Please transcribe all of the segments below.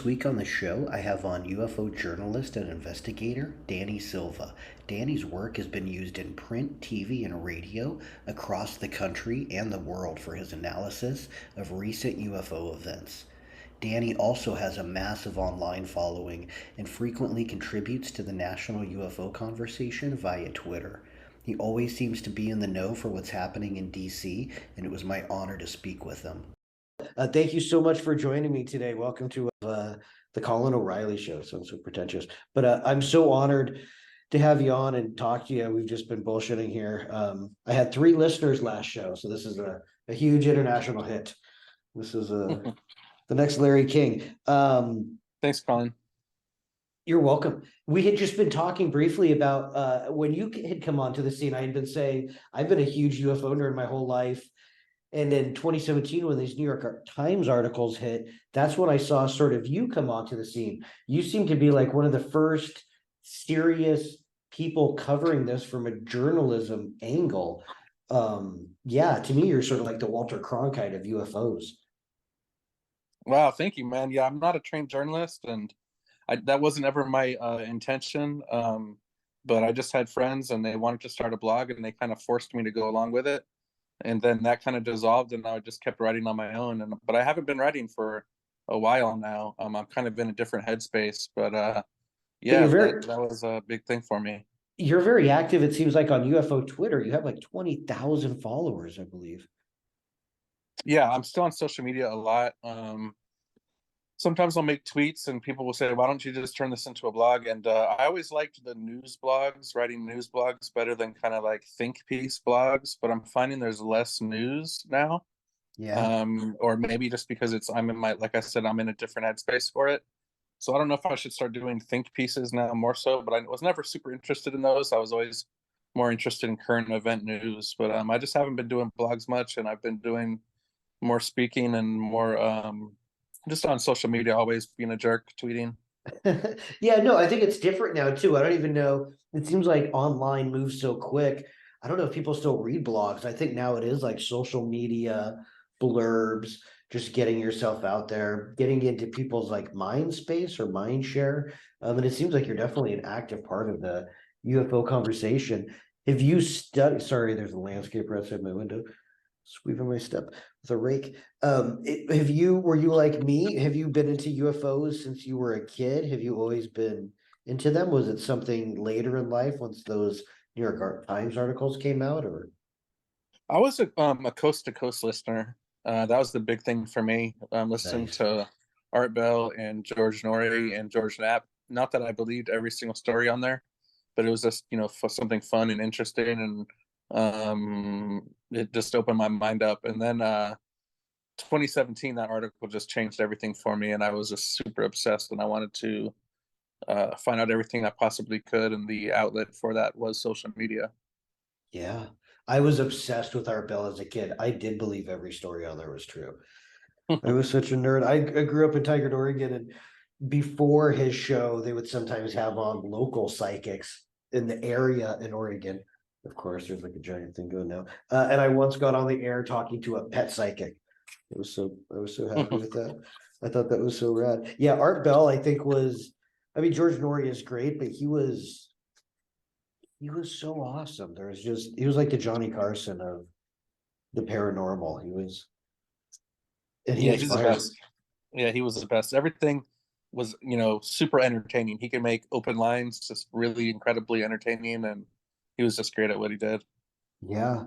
week on the show, I have on UFO journalist and investigator Danny Silva. Danny's work has been used in print, TV, and radio across the country and the world for his analysis of recent UFO events. Danny also has a massive online following and frequently contributes to the national UFO conversation via Twitter. He always seems to be in the know for what's happening in DC, and it was my honor to speak with him. Thank you so much for joining me today. Welcome to the Colin O'Reilly Show. Sounds so pretentious, but I'm so honored to have you on and talk to you. We've just been bullshitting here. I had 3 listeners last show, so this is a huge international hit. This is the next Larry King. Thanks, Colin. You're welcome. We had just been talking briefly about when you had come onto the scene. I had been saying I've been a huge UFO nerd my whole life. And in 2017, when these New York Times articles hit, that's when I saw sort of you come onto the scene. You seem to be like one of the first serious people covering this from a journalism angle. Yeah, to me, you're sort of like the Walter Cronkite of UFOs. Wow, thank you, man. Yeah, I'm not a trained journalist, and that wasn't ever my intention. But I just had friends, and they wanted to start a blog, and they kind of forced me to go along with it. And then that kind of dissolved, and I just kept writing on my own. But I haven't been writing for a while now. I'm kind of in a different headspace, but yeah, that was a big thing for me. You're very active, it seems like, on UFO Twitter. You have like 20,000 followers, I believe. Yeah, I'm still on social media a lot. Sometimes I'll make tweets and people will say, why don't you just turn this into a blog? And I always liked the news blogs, writing news blogs better than kind of like think piece blogs, but I'm finding there's less news now. Yeah. Or maybe just because I'm in like I said, I'm in a different headspace for it. So I don't know if I should start doing think pieces now more so, but I was never super interested in those. I was always more interested in current event news, but I just haven't been doing blogs much, and I've been doing more speaking and more just on social media, always being a jerk, tweeting. Yeah, no, I think it's different now too. I don't even know. It seems like online moves so quick. I don't know if people still read blogs. I think now it is like social media blurbs, just getting yourself out there, getting into people's like mind space or mind share. And it seems like you're definitely an active part of the UFO conversation. Have you studied? Sorry, there's a landscaper outside my window, sweeping my step with a rake. Were you like me? Have you been into UFOs since you were a kid? Have you always been into them? Was it something later in life once those New York Times articles came out, or? I was a coast to coast listener. That was the big thing for me. Listening Nice. to Art Bell and George Norrie and George Knapp. Not that I believed every single story on there, but it was just something fun and interesting, and it just opened my mind up. And then 2017, that article just changed everything for me, and I was just super obsessed, and I wanted to find out everything I possibly could, and the outlet for that was social media. Yeah. I was obsessed with Art Bell as a kid. I did believe every story on there was true. I was such a nerd. I grew up in Tigard, Oregon, and before his show, they would sometimes have on local psychics in the area in Oregon. Of course, there's like a giant thing going now. And I once got on the air talking to a pet psychic. I was so happy with that. I thought that was so rad. Yeah, Art Bell, I think I mean, George Norrie is great, but he was so awesome. He was like the Johnny Carson of the paranormal. And he Yeah, he's the inspired. best. Yeah, he was the best. Everything was, super entertaining. He could make open lines just really incredibly entertaining, and he was just great at what he did. Yeah,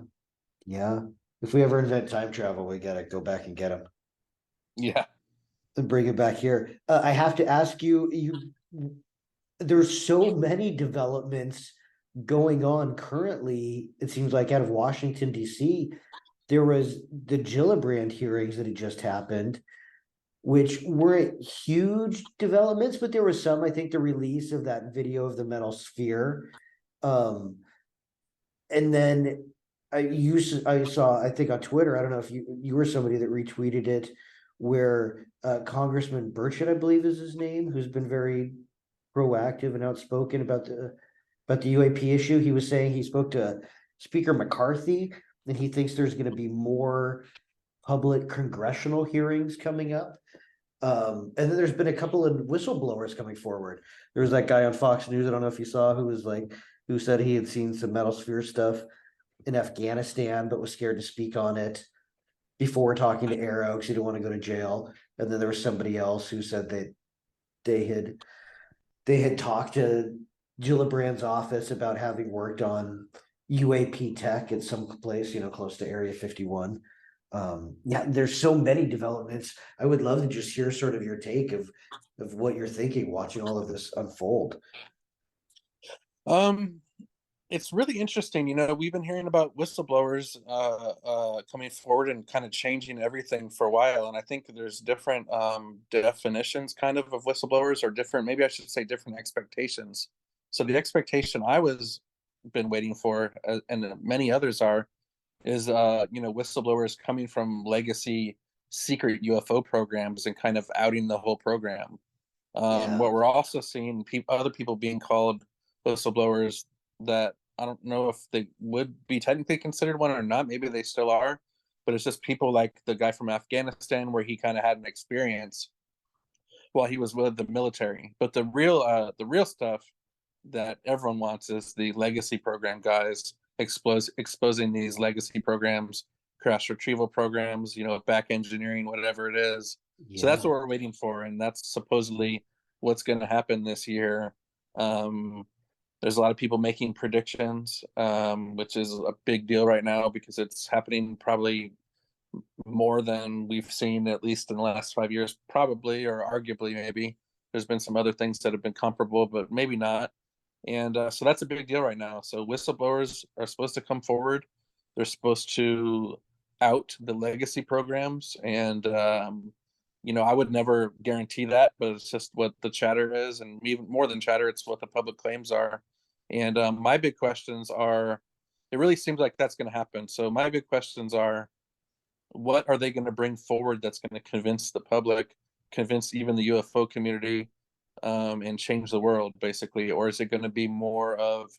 yeah. If we ever invent time travel, we gotta go back and get him Yeah. and bring it back here. I have to ask you, there's so many developments going on currently. It seems like out of Washington, D.C., there was the Gillibrand hearings that had just happened, which weren't huge developments, but there was some. I think the release of that video of the metal sphere. Um, and then I saw, I think on Twitter, I don't know if you were somebody that retweeted it, where Congressman Burchett, I believe is his name, who's been very proactive and outspoken about the UAP issue. He was saying he spoke to Speaker McCarthy, and he thinks there's going to be more public congressional hearings coming up. And then there's been a couple of whistleblowers coming forward. There was that guy on Fox News, I don't know if you saw, who said he had seen some metal sphere stuff in Afghanistan, but was scared to speak on it before talking to Arrow because he didn't want to go to jail. And then there was somebody else who said that they had they had talked to Gillibrand's office about having worked on UAP tech at some place, close to Area 51. Yeah, there's so many developments. I would love to just hear sort of your take of what you're thinking watching all of this unfold. Um, it's really interesting. We've been hearing about whistleblowers coming forward and kind of changing everything for a while. And I think there's different definitions kind of whistleblowers, or different, maybe I should say different expectations. So the expectation I was been waiting for, and many others are, is whistleblowers coming from legacy secret UFO programs and kind of outing the whole program. Yeah, What we're also seeing, other people being called whistleblowers that I don't know if they would be technically considered one or not. Maybe they still are, but it's just people like the guy from Afghanistan, where he kind of had an experience while he was with the military. But the real stuff that everyone wants is the legacy program guys exposing these legacy programs, crash retrieval programs, back engineering, whatever it is. So that's yeah. what we're waiting for, and that's supposedly what's going to happen this year. Um, there's a lot of people making predictions, which is a big deal right now because it's happening probably more than we've seen, at least in the last 5 years, probably, or arguably, maybe. There's been some other things that have been comparable, but maybe not. And so that's a big deal right now. So whistleblowers are supposed to come forward. They're supposed to out the legacy programs. And, I would never guarantee that, but it's just what the chatter is. And even more than chatter, it's what the public claims are. And my big questions are, it really seems like that's going to happen. So my big questions are, what are they going to bring forward that's going to convince the public, convince even the UFO community, and change the world, basically? Or is it going to be more of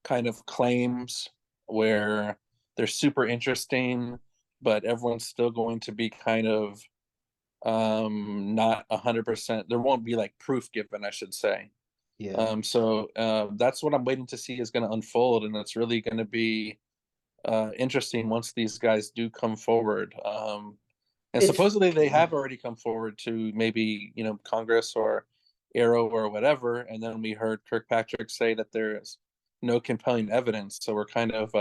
kind of claims where they're super interesting, but everyone's still going to be kind of not 100%? There won't be like proof given, I should say. Yeah. So that's what I'm waiting to see is going to unfold, and it's really going to be interesting once these guys do come forward. And It's supposedly they have already come forward to maybe, Congress or Arrow or whatever. And then we heard Kirkpatrick say that there's no compelling evidence. So we're kind of,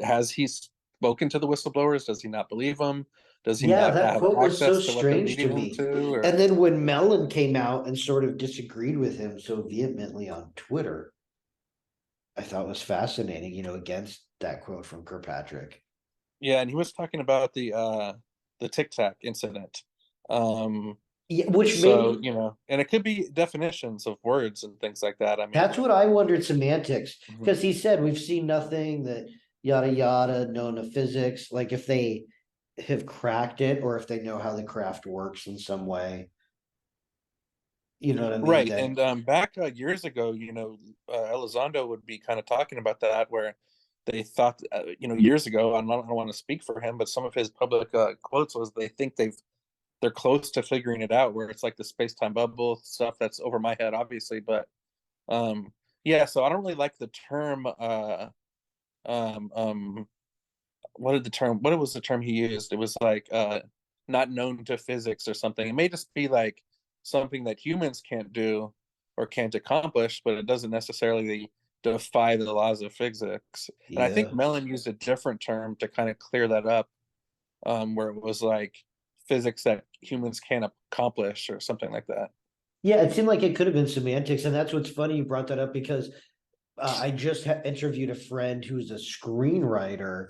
has he spoken to the whistleblowers? Does he not believe them? Does he Yeah, not that have quote was so access to what they're strange to leading him me. to? And Or then when Mellon came out and sort of disagreed with him so vehemently on Twitter, I thought was fascinating, against that quote from Kirkpatrick. yeah, and he was talking about the Tic Tac incident. Um, Yeah, which So, made and it could be definitions of words and things like that. I mean, that's what I wondered semantics, mhm. because he said we've seen nothing that yada yada known to physics, like if they have cracked it or if they know how the craft works in some way, you know what I mean? Right. Then And back years ago, Elizondo would be kind of talking about that, where they thought, years ago, I don't want to speak for him, but some of his public quotes was they think they're close to figuring it out, where it's like the space time bubble stuff that's over my head, obviously. But um, yeah, so I don't really like the term. Um, um, what was the term he used? It was like not known to physics or something. It may just be like something that humans can't do or can't accomplish, but it doesn't necessarily defy the laws of physics. And I think yeah. Mellon used a different term to kind of clear that up, where it was like physics that humans can't accomplish or something like that. Yeah, it seemed like it could have been semantics, and that's what's funny you brought that up because I just interviewed a friend who's a screenwriter,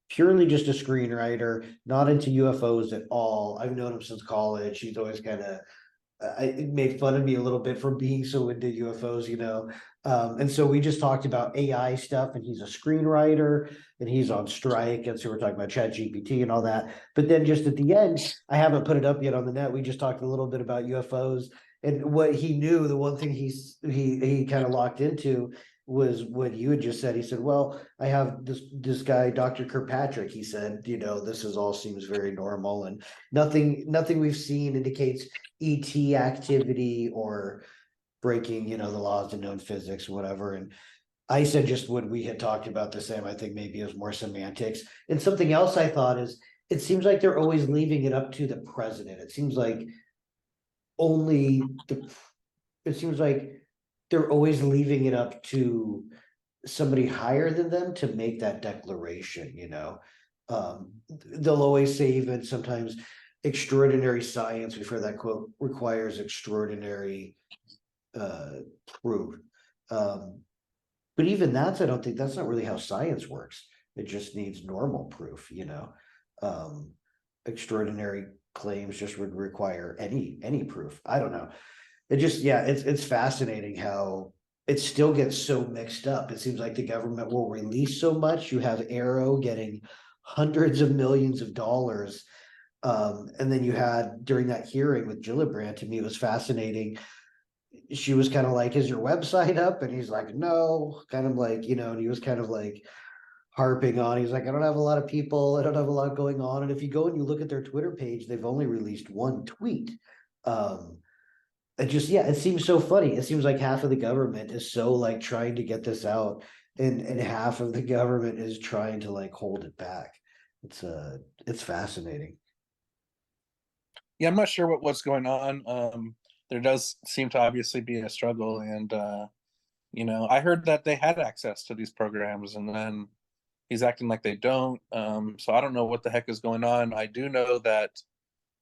purely just a screenwriter, not into UFOs at all. I've known him since college. He's always kind of it made fun of me a little bit for being so into UFOs. And so we just talked about AI stuff, and he's a screenwriter, and he's on strike, and so we're talking about Chat GPT and all that. But then just at the end, I haven't put it up yet on the net. We just talked a little bit about UFOs and what he knew. The one thing he kind of locked into was what you had just said. He said, well, I have this guy, Dr. Kirkpatrick. He said, this is all seems very normal, and nothing we've seen indicates ET activity or breaking, the laws of known physics, whatever. And I said just when we had talked about the same, I think maybe it was more semantics. And something else I thought is it seems like they're always leaving it up to the president. It seems like only the it seems like they're always leaving it up to somebody higher than them to make that declaration. They'll always say even sometimes extraordinary science, we've heard that quote, requires extraordinary uh proof. Um, but even I don't think that's not really how science works. It just needs normal proof. Um, extraordinary claims just would require any proof. I don't know. It just, yeah, it's fascinating how it still gets so mixed up. It seems like the government will release so much. You have Arrow getting hundreds of millions of dollars. And then you had during that hearing with Gillibrand, to me, it was fascinating. She was kind of like, is your website up? And he's like, no, kind of like, and he was kind of like harping on. He's like, I don't have a lot of people, I don't have a lot going on. And if you go and you look at their Twitter page, they've only released one tweet. Um, it just, yeah, it seems so funny. It seems like half of the government is so like trying to get this out, and half of the government is trying to like hold it back. It's fascinating. Yeah, I'm not sure what's going on. There does seem to obviously be a struggle, and I heard that they had access to these programs, and then he's acting like they don't. So I don't know what the heck is going on. I do know that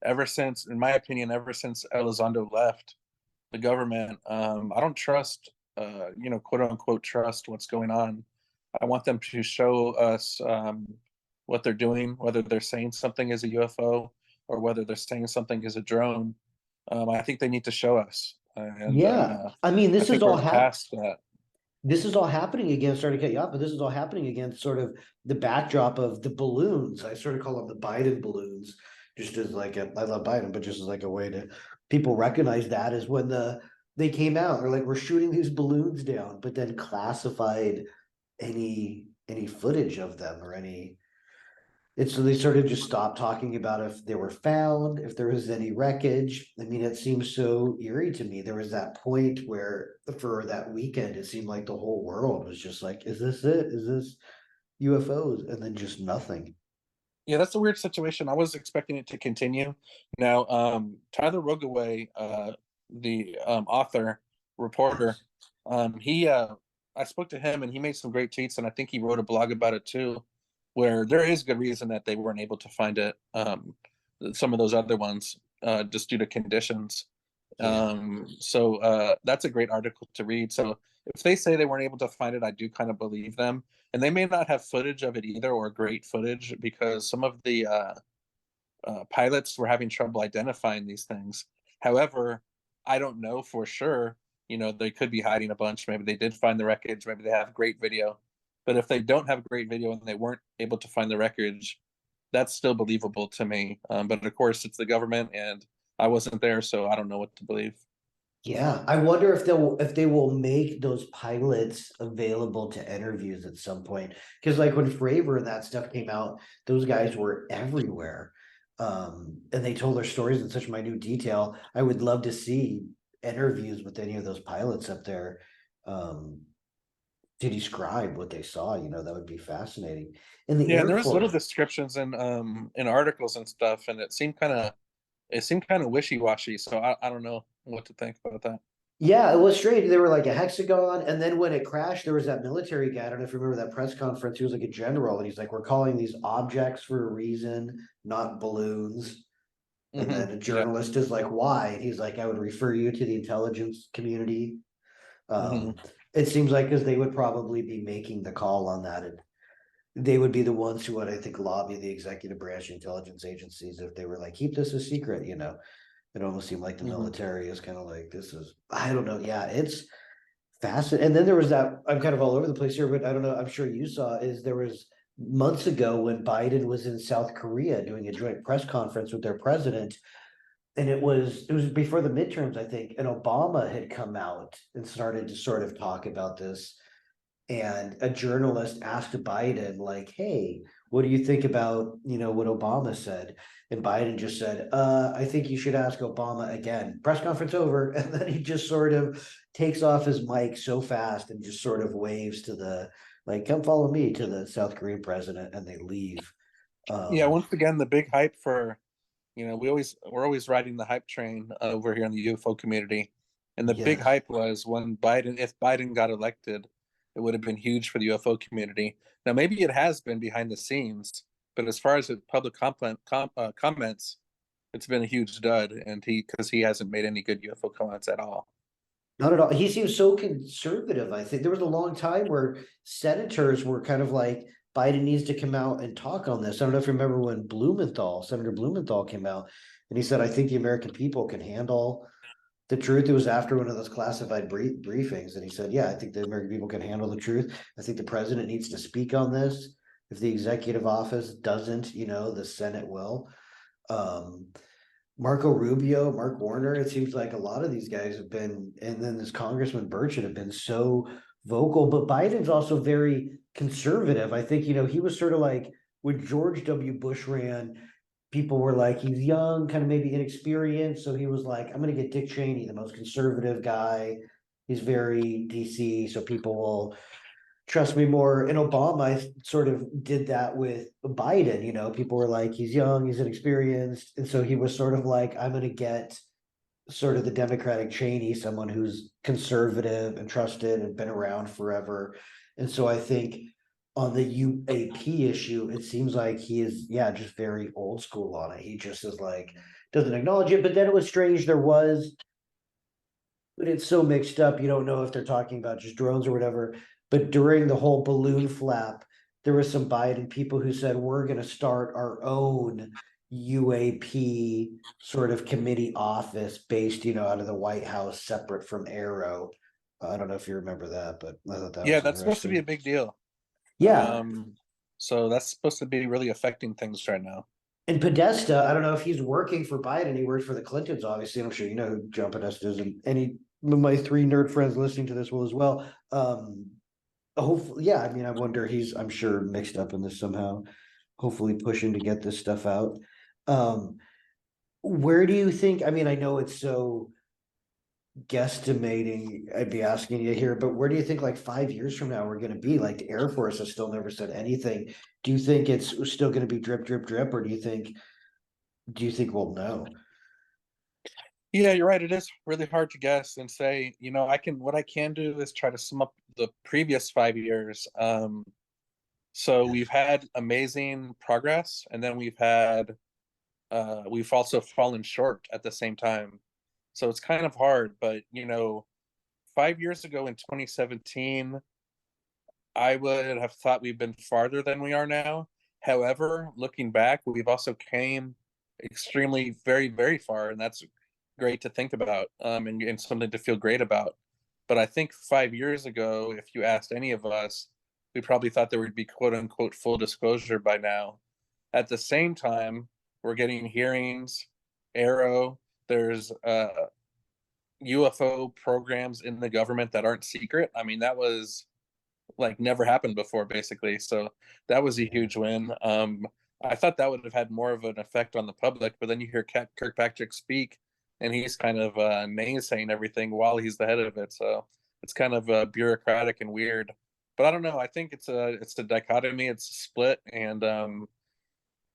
ever since, in my opinion, ever since Elizondo left the government, I don't trust, quote unquote, trust what's going on. I want them to show us what they're doing, whether they're saying something is a UFO or whether they're saying something is a drone. I think they need to show us, and Yeah, I mean, I think we're past that. this is all happening against, sorry to cut you off, but this is all happening against sort of the backdrop of the balloons. I sort of call them the Biden balloons, just as like I love Biden, but just as like a way to people recognize that is when they came out. They're like, we're shooting these balloons down, but then classified any footage of them or any it's so they sort of just stopped talking about if they were found, if there was any wreckage. I mean, it seems so eerie to me. There was that point where for that weekend, it seemed like the whole world was just like, is this it? Is this UFOs? And then just nothing. Yeah, that's a weird situation. I was expecting it to continue. Now, Tyler Rogaway, the author, reporter, he I spoke to him and he made some great tweets, and I think he wrote a blog about it too, where there is good reason that they weren't able to find it. Some of those other ones, just due to conditions. Yeah. So that's a great article to read. So if they say they weren't able to find it, I do kind of believe them. And they may not have footage of it either, or great footage, because some of the pilots were having trouble identifying these things. However, I don't know for sure. They could be hiding a bunch. Maybe they did find the wreckage. Maybe they have great video. But if they don't have great video and they weren't able to find the wreckage, that's still believable to me. But of course, it's the government, and I wasn't there, so I don't know what to believe. Yeah, I wonder if they will make those pilots available to interviews at some point. Because like when Fravor and that stuff came out, those guys were everywhere. And they told their stories in such minute detail. I would love to see interviews with any of those pilots up there, um, to describe what they saw. That would be fascinating. In the Yeah, and Air there was little Force, descriptions in articles and stuff, and it seemed kind of wishy-washy. So I don't know what to think about that. yeah, it was strange. They were like a hexagon, and then when it crashed, there was that military guy. I don't know if you remember that press conference. He was like a general, and he's like, "We're calling these objects for a reason, not balloons." And then a Yeah. journalist is like, "Why?" And he's like, "I would refer you to the intelligence community." hmm It seems like because they would probably be making the call on that, and they would be the ones who would, I think, lobby the executive branch intelligence agencies if they were like, "Keep this a secret." It almost seemed like the hmm military is kind of like, this is, I don't know. Yeah, it's fascinating. And then there was that, I'm kind of all over the place here, but I don't know, I'm sure you saw, is there was months ago when Biden was in South Korea doing a joint press conference with their president. And it was before the midterms, I think, and Obama had come out and started to sort of talk about this. and a journalist asked Biden, like, hey, what do you think about, what Obama said? And Biden just said, I think you should ask Obama again. Press conference over. And then he just sort of takes off his mic so fast and just sort of waves to like, come follow me, to the South Korean president, and they leave. Yeah, Um, once again, the big hype for, we're always riding the hype train over here in the UFO community. And the big yes. hype was when if Biden got elected, it would have been huge for the UFO community. Now maybe it has been behind the scenes, but as far as the public comments, it's been a huge dud, and because he hasn't made any good UFO comments at all. Not at all. He seems so conservative. I think there was a long time where senators were kind of like, Biden needs to come out and talk on this. I don't know if you remember when Senator Blumenthal came out and he said, I think the American people can handle the truth. It was after one of those classified briefings. And he said, yeah, I think the American people can handle the truth. I think the president needs to speak on this. If the executive office doesn't, the Senate will. Um, Marco Rubio, Mark Warner, it seems like a lot of these guys have been, and then this Congressman Burchett have been so vocal, but Biden's also very conservative. I think, he was sort of like when George W. Bush ran, people were like, he's young, kind of maybe inexperienced. So he was like, I'm going to get Dick Cheney, the most conservative guy. He's very DC, so people will trust me more. And Obama sort of did that with Biden. People were like, he's young, he's inexperienced. And so he was sort of like, I'm going to get sort of the Democratic Cheney, someone who's conservative and trusted and been around forever. And so I think on the UAP issue, it seems like he is, yeah, just very old school on it. He just is like, doesn't acknowledge it. But then it was strange. But it's so mixed up. You don't know if they're talking about just drones or whatever. But during the whole balloon flap, there was some Biden people who said, we're going to start our own UAP sort of committee office based, out of the White House, separate from Aero. I don't know if you remember that, but I thought that Yeah, was that's supposed to be a interesting. big deal. Yeah. So that's supposed to be really affecting things right now. And Podesta, I don't know if he's working for Biden. He worked for the Clintons, obviously. I'm sure you know who John Podesta is, and any of my three nerd friends listening to this will as well. Hopefully, yeah. I mean, I wonder, I'm sure, mixed up in this somehow. Hopefully, pushing to get this stuff out. Um, where do you think? I mean, I know it's so guesstimating. I'd be asking you here, but where do you think, like 5 years from now, we're going to be? Like the Air Force has still never said anything. Do you think it's still going to be drip, drip, drip, or do you think we'll know? Yeah, you're right. It is really hard to guess and say, what I can do is try to sum up the previous 5 years. So Yes. we've had amazing progress, and then we've also fallen short at the same time. So it's kind of hard, but 5 years ago in 2017, I would have thought we've been farther than we are now. However, looking back, we've also came extremely very, very far, and that's great to think about, and something to feel great about. But I think 5 years ago, if you asked any of us, we probably thought there would be quote unquote full disclosure by now. At the same time, we're getting hearings, Arrow, there's UFO programs in the government that aren't secret. I mean, that was like never happened before, basically. So that was a huge win. I thought that would have had more of an effect on the public, but then you hear Kirkpatrick speak, and he's kind of naysaying everything while he's the head of it. So it's kind of bureaucratic and weird. But I don't know. I think it's a dichotomy. It's a split, and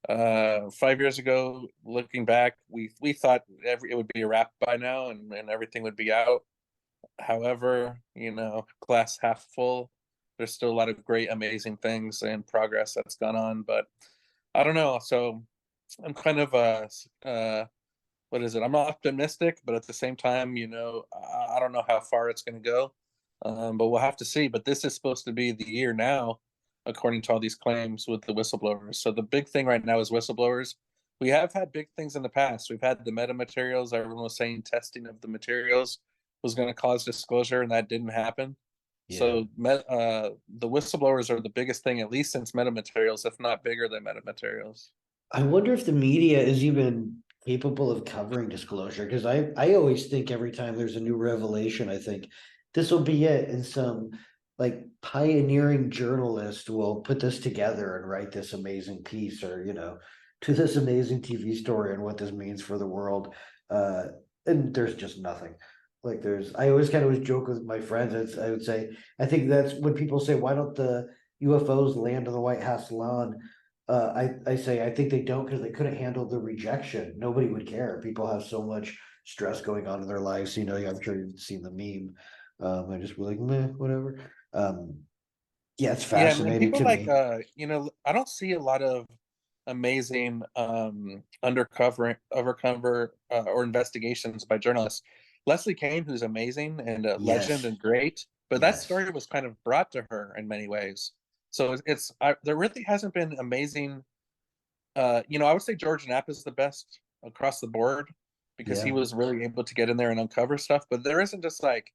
5 years ago, looking back, we thought it would be a wrap by now, and everything would be out. However, glass half full. There's still a lot of great, amazing things and progress that's gone on, but I don't know. So I'm kind of what is it? I'm optimistic, but at the same time, I don't know how far it's going to go. But we'll have to see. But this is supposed to be the year now, according to all these claims with the whistleblowers. So the big thing right now is whistleblowers. We have had big things in the past. We've had the metamaterials. Everyone was saying testing of the materials was going to cause disclosure, and that didn't happen. Yeah. So the whistleblowers are the biggest thing, at least since metamaterials, if not bigger than metamaterials. I wonder if the media is even capable of covering disclosure, because I always think every time there's a new revelation, I think this will be it. And some like pioneering journalist will put this together and write this amazing piece, or to this amazing TV story and what this means for the world. Uh, and there's just nothing. Like I always kind of joke with my friends. I would say, I think that's when people say, why don't the UFOs land on the White House lawn? I say, I think they don't because they couldn't handle the rejection. Nobody would care. People have so much stress going on in their lives. I'm sure you've seen the meme. I just be like, meh, whatever. Um, yeah, it's Yeah, man, fascinating people to like me. I don't see a lot of amazing undercover or investigations by journalists. Leslie Kane, who's amazing and a legend Yes, and great, but that yes. story was kind of brought to her in many ways. So there really hasn't been amazing. I would say George Knapp is the best across the board because he Yeah. was really able to get in there and uncover stuff. But there isn't just like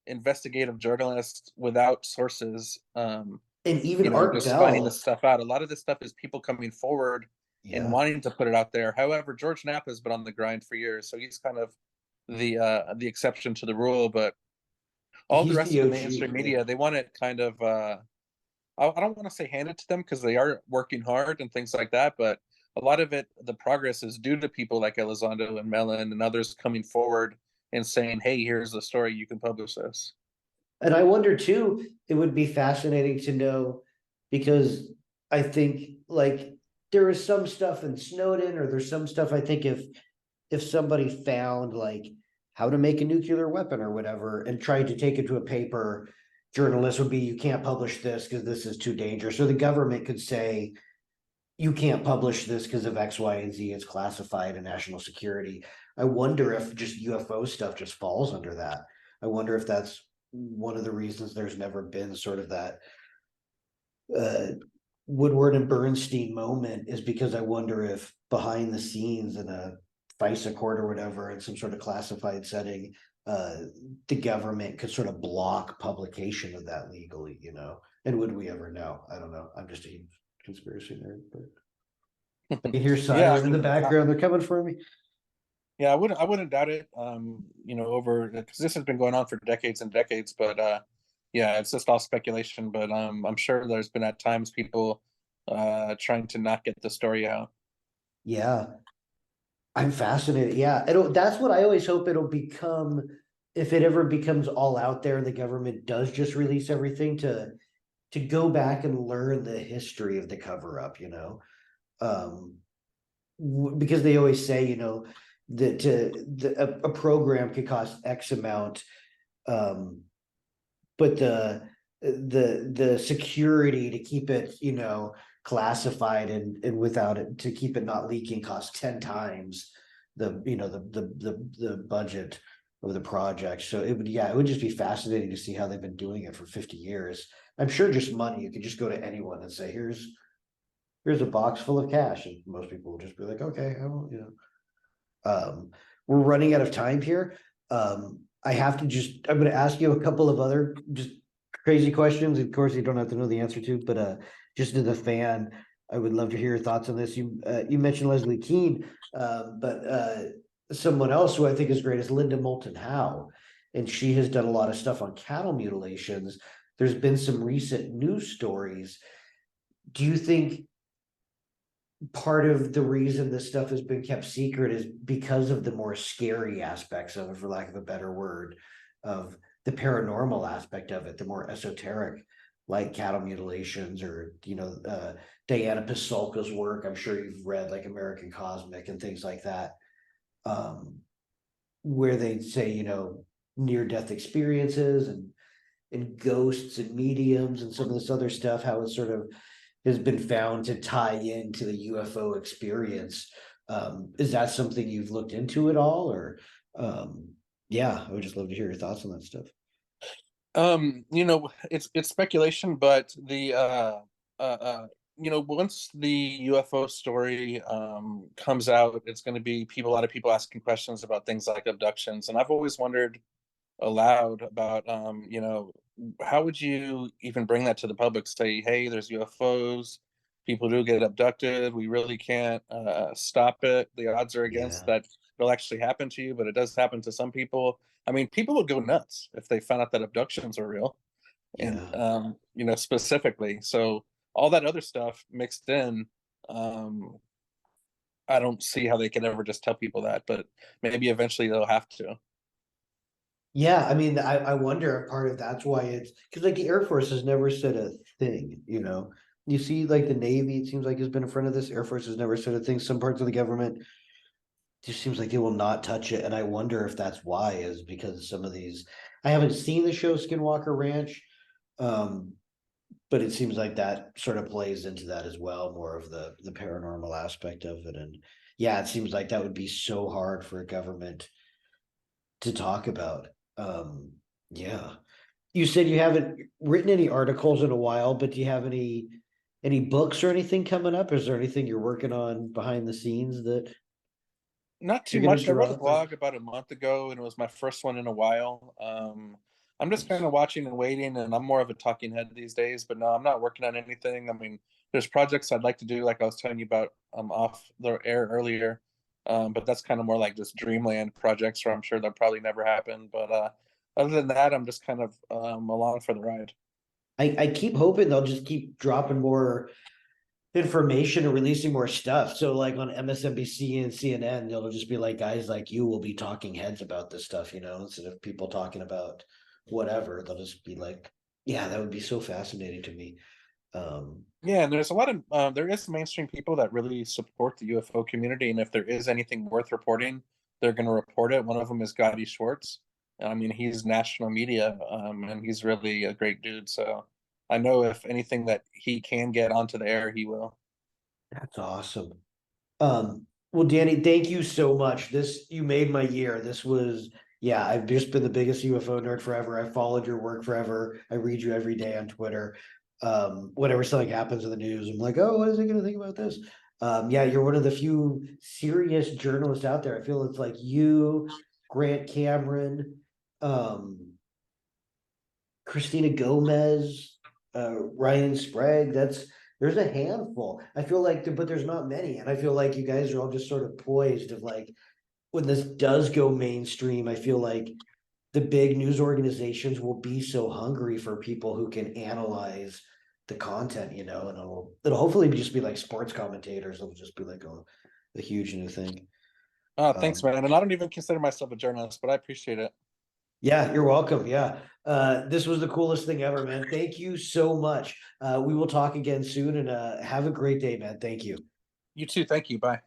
investigative journalists without sources. And even Art Just finding this Bell. stuff out. A lot of this stuff is people coming forward and Yeah. wanting to put it out there. However, George Knapp has been on the grind for years, so he's kind of the exception to the rule. But all the He's rest the of the OG. mainstream Yeah. media, they want it kind of I don't want to say handed to them because they are working hard and things like that, but a lot of it, the progress is due to people like Elizondo and Mellon and others coming forward and saying, "Hey, here's the story. You can publish this." And I wonder too, it would be fascinating to know, because I think like there is some stuff in Snowden, or there's some stuff I think if somebody found like how to make a nuclear weapon or whatever and tried to take it to a paper, journalists would be, you can't publish this because this is too dangerous. So the government could say, you can't publish this because of X, Y, and Z. It's classified and national security. I wonder if just UFO stuff just falls under that. I wonder if that's one of the reasons there's never been sort of that uh, Woodward and Bernstein moment, is because I wonder if behind the scenes in a FISA court or whatever, in some sort of classified setting, uh, the government could sort of block publication of that legally. And would we ever know? I don't know. I'm just a huge conspiracy nerd, but I can hear Yeah, I sirens in the mean, background. They're coming for me. yeah, I wouldn't doubt it. Over because this has been going on for decades and decades, but yeah, it's just all speculation. But I'm sure there's been at times people trying to not get the story out. Yeah, I'm fascinated. Yeah, that's what I always hope it'll become, if it ever becomes all out there and the government does just release everything, to go back and learn the history of the cover up. Um, because they always say, that a program could cost X amount, um, but the security to keep it, classified and without it, to keep it not leaking, costs 10 times the budget of the project. So it would just be fascinating to see how they've been doing it for 50 years. I'm sure just money, you could just go to anyone and say, here's a box full of cash, and most people will just be like, okay, I won't. We're running out of time here. I have to I'm going to ask you a couple of other just crazy questions. Of course, you don't have to know the answer to, but just as a fan, I would love to hear your thoughts on this. You mentioned Leslie Keene, but someone else who I think is great is Linda Moulton Howe, and she has done a lot of stuff on cattle mutilations. There's been some recent news stories. Do you think part of the reason this stuff has been kept secret is because of the more scary aspects of it, for lack of a better word, of the paranormal aspect of it, the more esoteric, like cattle mutilations, or Diana Pasulka's work. I'm sure you've read like American Cosmic and things like that, um, where they say near death experiences and ghosts and mediums and some of this other stuff, how it sort of has been found to tie into the UFO experience. Is that something you've looked into at all, or yeah, I would just love to hear your thoughts on that stuff. It's speculation, but uh, uh once the UFO story comes out, it's going to be a lot of people asking questions about things like abductions, and I've always wondered aloud about how would you even bring that to the public? Say, hey, there's UFOs, people do get abducted, we really can't stop it, the odds are against Yeah, that it'll actually happen to you, but it does happen to some people. I mean, people would go nuts if they found out that abductions are real. and Yeah. specifically. So all that other stuff mixed in, I don't see how they could ever just tell people that, but maybe eventually they'll have to. Yeah, I mean, I wonder if part of that's why it's because like the Air Force has never said a thing, you know. You see, like the Navy, it seems like has been in front of this. Air Force has never said a thing. Some parts of the government just seems like they will not touch it, and I wonder if that's why is because some of these. I haven't seen the show Skinwalker Ranch, um, but it seems like that sort of plays into that as well, more of the paranormal aspect of it, and yeah, it seems like that would be so hard for a government to talk about. Um, yeah. You said you haven't written any articles in a while, but do you have any books or anything coming up? Is there anything you're working on behind the scenes that Not too you're gonna much. I draw wrote a out there? blog about a month ago, and it was my first one in a while. I'm just kind of watching and waiting, and I'm more of a talking head these days. But no, I'm not working on anything. I mean, there's projects I'd like to do, like I was telling you about off the air earlier. But that's kind of more like just dreamland projects, where I'm sure they'll probably never happen. But other than that, I'm just kind of along for the ride. I keep hoping they'll just keep dropping more information and releasing more stuff. So like on MSNBC and CNN, they'll just be like guys like you will be talking heads about this stuff, you know, instead of people talking about whatever, they'll just be like, yeah, that would be so fascinating to me. Um, Yeah, and there's a lot of there is mainstream people that really support the UFO community, and if there is anything worth reporting, they're going to report it. One of them is Gotti Schwartz. I mean, he's national media, and he's really a great dude. So I know if anything that he can get onto the air, he will. that's awesome. Well, Danny, thank you so much. This you made my year. This was yeah, I've just been the biggest UFO nerd forever. I followed your work forever. I read you every day on Twitter. Whenever something happens in the news, I'm like, oh, what is he gonna think about this? Yeah, you're one of the few serious journalists out there. I feel it's like you, Grant Cameron, um, Christina Gomez, Ryan Sprague. There's a handful. I feel like, but there's not many, and I feel like you guys are all just sort of poised of like when this does go mainstream. I feel like the big news organizations will be so hungry for people who can analyze the content, you know, and it'll hopefully just be like sports commentators. It'll just be like a huge new thing. Thanks, Um, man. And I don't even consider myself a journalist, but I appreciate it. Yeah, you're welcome. Yeah. This was the coolest thing ever, man. Thank you so much. We will talk again soon and have a great day, man. Thank you. You too. Thank you. Bye.